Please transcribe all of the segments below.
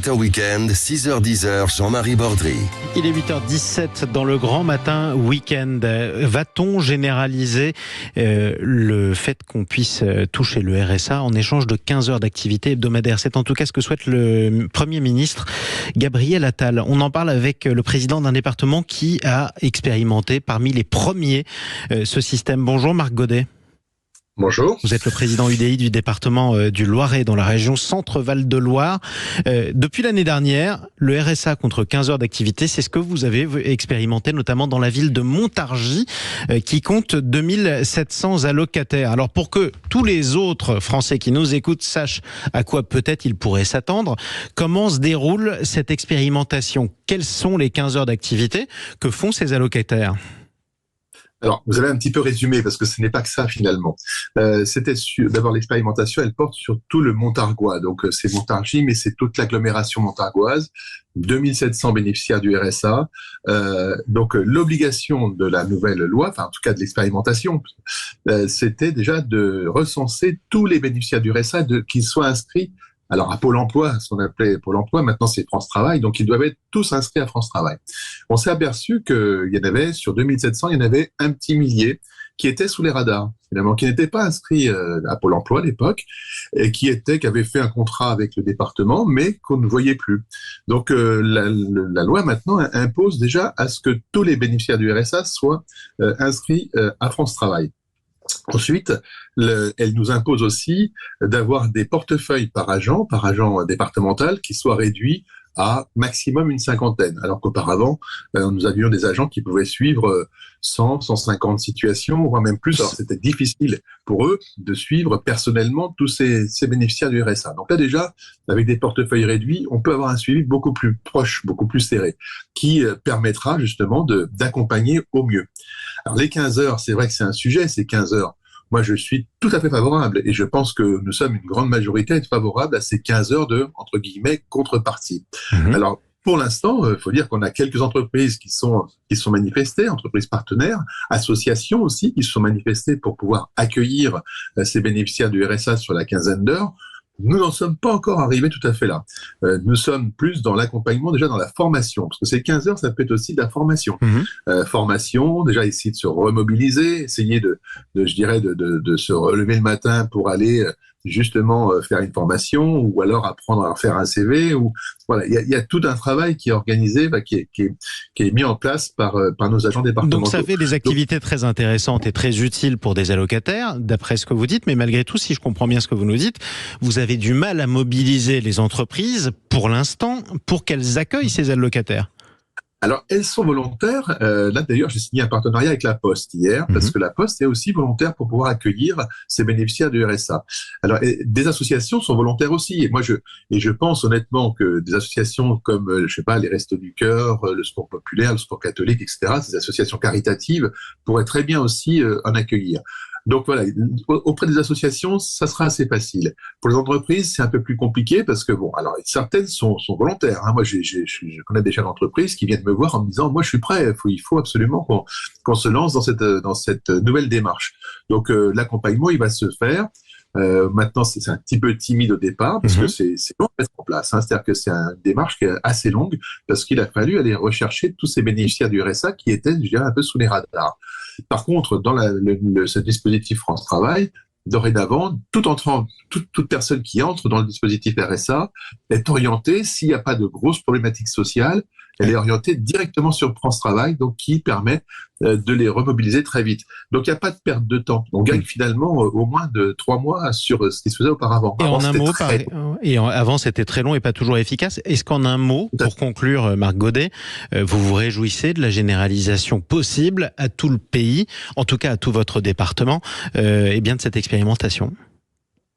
Matin Week-end, 6h-10h, Jean-Marie Bordry. Il est 8h17 dans le Grand Matin Week-end. Va-t-on généraliser le fait qu'on puisse toucher le RSA en échange de 15 heures d'activité hebdomadaire? C'est en tout cas ce que souhaite le Premier ministre Gabriel Attal. On en parle avec le président d'un département qui a expérimenté parmi les premiers ce système. Bonjour Marc Godet. Bonjour. Vous êtes le président UDI du département du Loiret dans la région Centre-Val de Loire. Depuis l'année dernière, le RSA contre 15 heures d'activité, c'est ce que vous avez expérimenté notamment dans la ville de Montargis qui compte 2700 allocataires. Alors pour que tous les autres Français qui nous écoutent sachent à quoi peut-être ils pourraient s'attendre, comment se déroule cette expérimentation? Quelles sont les 15 heures d'activité que font ces allocataires? Alors, vous avez un petit peu résumé, parce que ce n'est pas que ça, finalement. D'abord, l'expérimentation, elle porte sur tout le Montargois. Donc, c'est Montargis, mais c'est toute l'agglomération montargoise. 2700 bénéficiaires du RSA. Donc, l'obligation de la nouvelle loi, enfin, en tout cas de l'expérimentation, c'était déjà de recenser tous les bénéficiaires du RSA, qu'ils soient inscrits. Alors, à Pôle emploi, ce qu'on appelait Pôle emploi, maintenant c'est France Travail, donc ils doivent être tous inscrits à France Travail. On s'est aperçu qu'il y en avait, sur 2700, il y en avait un petit millier qui étaient sous les radars, finalement, qui n'étaient pas inscrits à Pôle emploi à l'époque, et qui avaient fait un contrat avec le département, mais qu'on ne voyait plus. Donc, la loi maintenant impose déjà à ce que tous les bénéficiaires du RSA soient inscrits à France Travail. Ensuite, elle nous impose aussi d'avoir des portefeuilles par agent départemental qui soient réduits à maximum une cinquantaine. Alors qu'auparavant, nous avions des agents qui pouvaient suivre 100, 150 situations, voire même plus. Alors c'était difficile pour eux de suivre personnellement tous ces bénéficiaires du RSA. Donc là déjà, avec des portefeuilles réduits, on peut avoir un suivi beaucoup plus proche, beaucoup plus serré, qui permettra justement d'accompagner au mieux. Alors les 15 heures, c'est vrai que c'est un sujet, ces 15 heures. Moi, je suis tout à fait favorable et je pense que nous sommes une grande majorité à être favorable à ces 15 heures de, entre guillemets, contrepartie. Alors, pour l'instant, il faut dire qu'on a quelques entreprises qui sont manifestées, entreprises partenaires, associations aussi qui se sont manifestées pour pouvoir accueillir ces bénéficiaires du RSA sur la quinzaine d'heures. Nous n'en sommes pas encore arrivés tout à fait là. Nous sommes plus dans l'accompagnement, déjà dans la formation, parce que ces 15 heures, ça peut être aussi de la formation. Formation, déjà essayer de se remobiliser, essayer de se relever le matin pour aller justement faire une formation, ou alors apprendre à faire un CV, ou voilà, il y a tout un travail qui est organisé, qui est mis en place par nos agents départementaux. Donc ça fait des activités très intéressantes et très utiles pour des allocataires, d'après ce que vous dites, mais malgré tout, si je comprends bien ce que vous nous dites, vous avez du mal à mobiliser les entreprises pour l'instant pour qu'elles accueillent ces allocataires. Alors, elles sont volontaires. Là, d'ailleurs, j'ai signé un partenariat avec la Poste hier, parce que la Poste est aussi volontaire pour pouvoir accueillir ces bénéficiaires du RSA. Alors, des associations sont volontaires aussi. Et moi, je pense honnêtement que des associations comme, je sais pas, les Restos du Cœur, le Sport Populaire, le Sport Catholique, etc., ces associations caritatives pourraient très bien aussi en accueillir. Donc voilà, auprès des associations, ça sera assez facile. Pour les entreprises, c'est un peu plus compliqué parce que bon, alors certaines sont volontaires. Moi, je connais déjà d'entreprises qui viennent me voir en me disant, moi, je suis prêt. Il faut absolument qu'on se lance dans cette nouvelle démarche. Donc l'accompagnement, il va se faire. Maintenant, c'est un petit peu timide au départ parce que c'est long à mettre en place. C'est-à-dire que c'est une démarche qui est assez longue parce qu'il a fallu aller rechercher tous ces bénéficiaires du RSA qui étaient, je dirais, un peu sous les radars. Par contre, dans ce dispositif France Travail, dorénavant, toute personne qui entre dans le dispositif RSA est orientée, s'il n'y a pas de grosses problématiques sociales, elle est orientée directement sur France Travail, donc qui permet de les remobiliser très vite. Donc il n'y a pas de perte de temps. On gagne finalement au moins de 3 mois sur ce qui se faisait auparavant. Et en un mot, avant c'était très long et pas toujours efficace. Est-ce qu'en un mot, pour conclure, Marc Godet, vous vous réjouissez de la généralisation possible à tout le pays, en tout cas à tout votre département, et bien de cette expérimentation?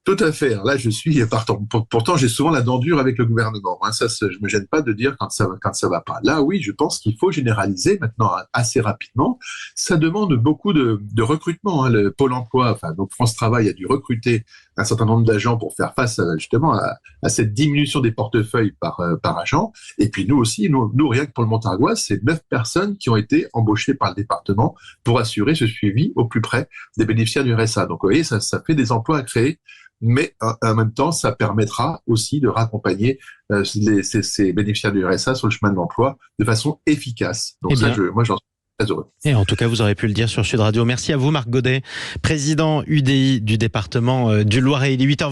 Tout à fait. Là, je suis partant. Pourtant, j'ai souvent la dent dure avec le gouvernement. Ça, je me gêne pas de dire quand ça va pas. Là, oui, je pense qu'il faut généraliser maintenant assez rapidement. Ça demande beaucoup de recrutement. Le Pôle emploi, donc France Travail a dû recruter un certain nombre d'agents pour faire face justement à cette diminution des portefeuilles par agent. Et puis nous aussi, nous rien que pour le Montargoise, c'est 9 personnes qui ont été embauchées par le département pour assurer ce suivi au plus près des bénéficiaires du RSA. Donc vous voyez, ça fait des emplois à créer, mais en même temps, ça permettra aussi de raccompagner ces bénéficiaires du RSA sur le chemin de l'emploi de façon efficace. Donc moi j'en suis très heureux. Et en tout cas, vous aurez pu le dire sur Sud Radio. Merci à vous, Marc Godet, président UDI du département du Loiret. Il est 8h20.